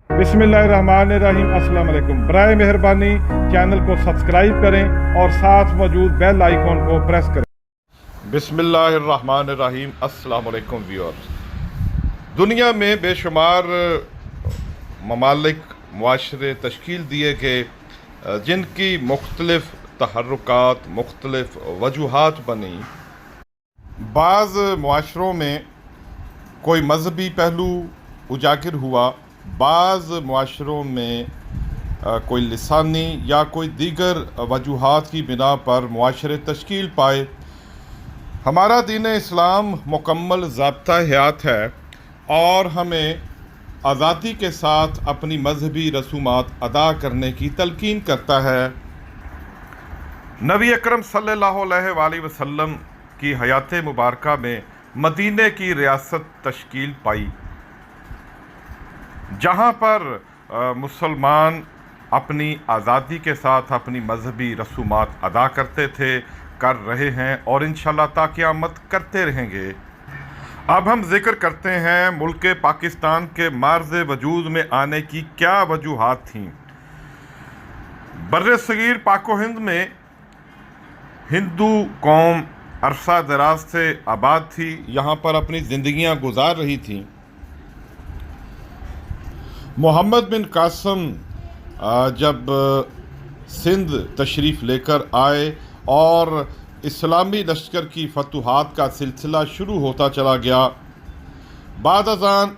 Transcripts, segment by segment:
बिस्मिल्लाहिर्रहमानिर्रहीम। अस्सलाम वालेकुम। बराए मेहरबानी चैनल को सब्सक्राइब करें और साथ मौजूद बेल आइकॉन को प्रेस करें। बिस्मिल्लाहिर्रहमानिर्रहीम। अस्सलाम वालेकुम व्यूअर्स। दुनिया में बेशुमार ममालिक मुआशरे तश्कील दिए गए जिनकी मुख्तलिफ तहर्रुकात मुख्तलिफ वजूहात बनी। बाज़ मुआशरों में कोई मजहबी पहलू उजागर हुआ, बाज़ मुआशरों में कोई लिसानी या कोई दीगर वजूहात की बिना पर मुआशरे तश्कील पाए। हमारा दीन इस्लाम मुकम्मल ज़ाब्ता हयात है और हमें आज़ादी के साथ अपनी मजहबी रसूमात अदा करने की तलकीन करता है। नबी अकरम सल्लल्लाहु अलैहि वसल्लम की हयात मुबारका में मदीने की रियासत तश्कील पाई, जहाँ पर मुसलमान अपनी आज़ादी के साथ अपनी मजहबी रसूमात अदा करते थे, कर रहे हैं और इंशाअल्लाह ता क़यामत करते रहेंगे। अब हम जिक्र करते हैं मुल्क पाकिस्तान के मार्ज़ वजूद में आने की क्या वजूहात थीं। बर्रे सगीर पाको हिंद में हिंदू कौम अरसा दराज से आबाद थी, यहाँ पर अपनी ज़िंदगियाँ गुजार रही थीं। मोहम्मद बिन कासिम जब सिंध तशरीफ़ लेकर आए और इस्लामी लश्कर की फतूहात का सिलसिला शुरू होता चला गया, बाद अज़ान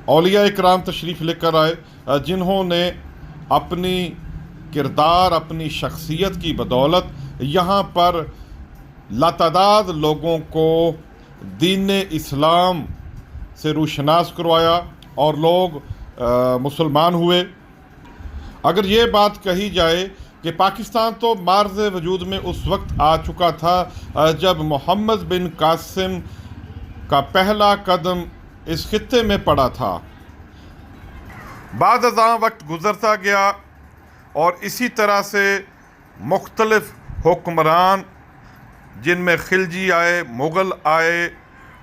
औलिया इकराम तशरीफ़ लेकर आए जिन्होंने अपनी किरदार अपनी शख्सियत की बदौलत यहाँ पर लातादाद लोगों को दीन इस्लाम से रूशनास करवाया और लोग मुसलमान हुए। अगर ये बात कही जाए कि पाकिस्तान तो मार्ज़ वजूद में उस वक्त आ चुका था जब मोहम्मद बिन कासिम का पहला कदम इस खित्ते में पड़ा था। बाद अज़ां वक्त गुज़रता गया और इसी तरह से मुख्तलिफ हुक्मरान जिनमें खिलजी आए, मुग़ल आए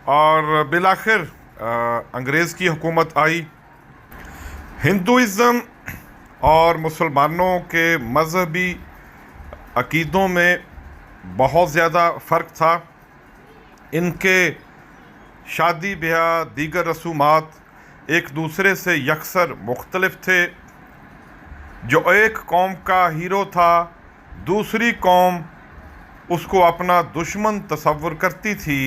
और बिलाखिर अंग्रेज़ की हुकूमत आई। हिंदुइज़्म और मुसलमानों के मजहबी अक़ीदों में बहुत ज़्यादा फ़र्क था। इनके शादी ब्याह दीगर रसूमात एक दूसरे से यकसर मुख्तलिफ थे। जो एक कौम का हीरो था, दूसरी कौम उसको अपना दुश्मन तसव्वुर करती थी।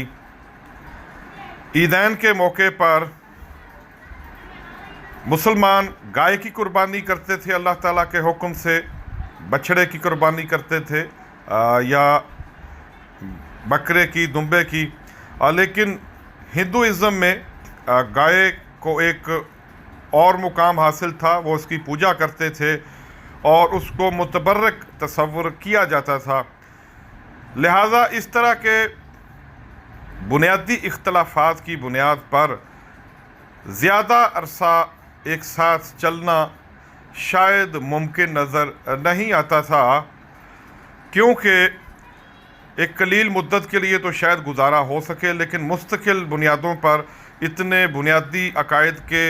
ईदैन के मौके पर मुसलमान गाय की कुर्बानी करते थे, अल्लाह ताला के हुक्म से बछड़े की कुर्बानी करते थे या बकरे की, दुम्बे की। लेकिन हिंदुइज़्म में गाय को एक और मुकाम हासिल था, वो उसकी पूजा करते थे और उसको मुतबर्रक तसव्वुर किया जाता था। लिहाजा इस तरह के बुनियादी इख्तलाफात की बुनियाद पर ज़्यादा अरसा एक साथ चलना शायद मुमकिन नज़र नहीं आता था, क्योंकि एक कलील मुद्दत के लिए तो शायद गुजारा हो सके, लेकिन मुस्तकिल बुनियादों पर इतने बुनियादी अकायद के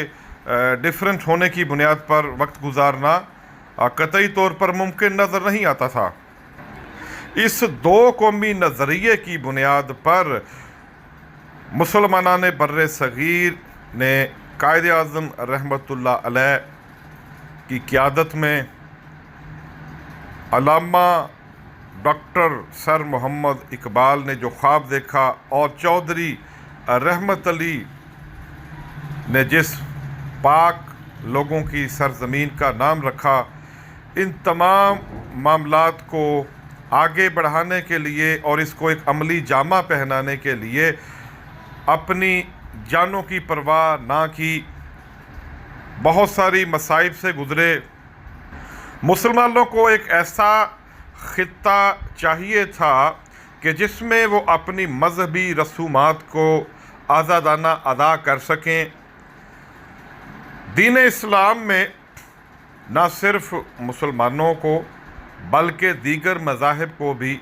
डिफरेंट होने की बुनियाद पर वक्त गुजारना कतई तौर पर मुमकिन नज़र नहीं आता था। इस दो कौमी नज़रिए की बुनियाद पर मुसलमानान बर्रे सगीर ने कायद आज़म रहमतुल्लाह अलैह की क़यादत में अल्लामा डॉक्टर सर मोहम्मद इकबाल ने जो ख्वाब देखा और चौधरी रहमत अली ने जिस पाक लोगों की सरज़मीन का नाम रखा, इन तमाम मामलात को आगे बढ़ाने के लिए और इसको एक अमली जामा पहनाने के लिए अपनी जानों की परवाह ना की, बहुत सारी मसाइब से गुज़रे। मुसलमानों को एक ऐसा खित्ता चाहिए था कि जिसमें वो अपनी मजहबी रसूमात को आज़ादाना अदा कर सकें। दीन इस्लाम में न सिर्फ मुसलमानों को बल्कि दीगर मज़ाहिब को भी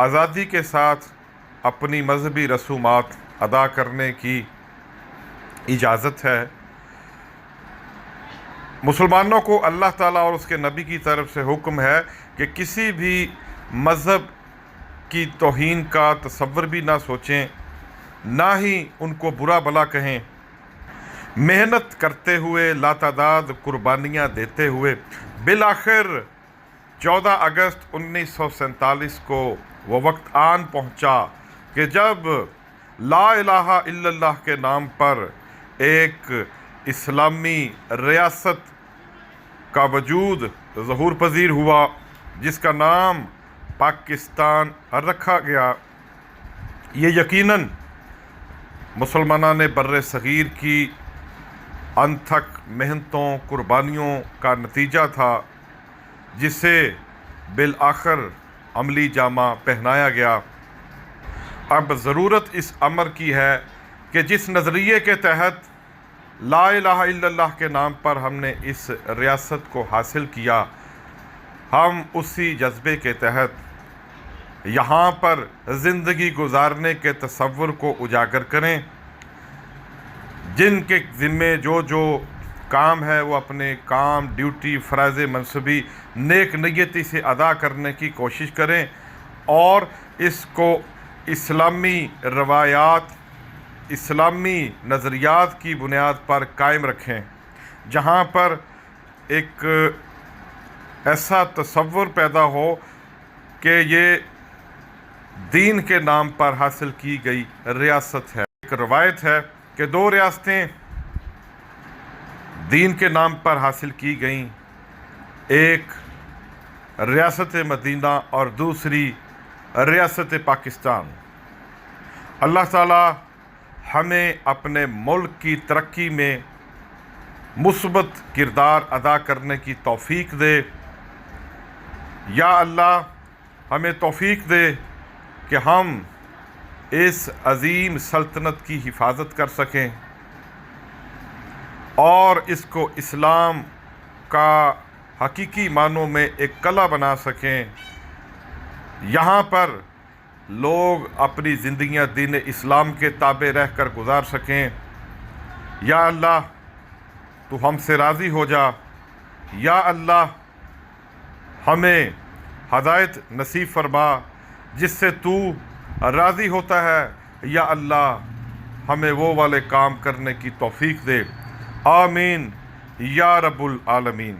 आज़ादी के साथ अपनी मजहबी रसूमात अदा करने की इजाज़त है। مسلمانوں کو اللہ تعالیٰ اور اس کے نبی کی طرف سے حکم ہے کہ کسی بھی مذہب کی توہین کا تصور بھی نہ سوچیں، نہ ہی ان کو برا بھلا کہیں۔ محنت کرتے ہوئے، لاتعداد قربانیاں دیتے ہوئے بالآخر 14 اگست 1947 کو وہ وقت آن پہنچا کہ جب لا الہ الا اللہ کے نام پر ایک اسلامی ریاست کا وجود ظہور پذیر ہوا، جس کا نام پاکستان رکھا گیا۔ یہ یقیناً مسلمانان بر صغیر کی انتھک محنتوں، قربانیوں کا نتیجہ تھا، جسے بالآخر عملی جامہ پہنایا گیا۔ اب ضرورت اس امر کی ہے کہ جس نظریے کے تحت لا الہ الا اللہ کے نام پر ہم نے اس ریاست کو حاصل کیا، ہم اسی جذبے کے تحت یہاں پر زندگی گزارنے کے تصور کو اجاگر کریں۔ جن کے ذمے جو کام ہے وہ اپنے کام، ڈیوٹی، فرائض منصبی نیک نیتی سے ادا کرنے کی کوشش کریں اور اس کو اسلامی روایات، اسلامی نظریات کی بنیاد پر قائم رکھیں، جہاں پر ایک ایسا تصور پیدا ہو کہ یہ دین کے نام پر حاصل کی گئی ریاست ہے۔ ایک روایت ہے کہ 2 ریاستیں دین کے نام پر حاصل کی گئیں، ایک ریاست مدینہ اور دوسری ریاست پاکستان۔ اللہ تعالی ہمیں اپنے ملک کی ترقی میں مثبت کردار ادا کرنے کی توفیق دے۔ یا اللہ ہمیں توفیق دے کہ ہم اس عظیم سلطنت کی حفاظت کر سکیں اور اس کو اسلام کا حقیقی معنوں میں ایک قلعہ بنا سکیں، یہاں پر لوگ اپنی زندگیاں دین اسلام کے تابع رہ کر گزار سکیں۔ یا اللہ تو ہم سے راضی ہو جا، یا اللہ ہمیں ہدایت نصیب فرما جس سے تو راضی ہوتا ہے۔ یا اللہ ہمیں وہ والے کام کرنے کی توفیق دے۔ آمین یا رب العالمین۔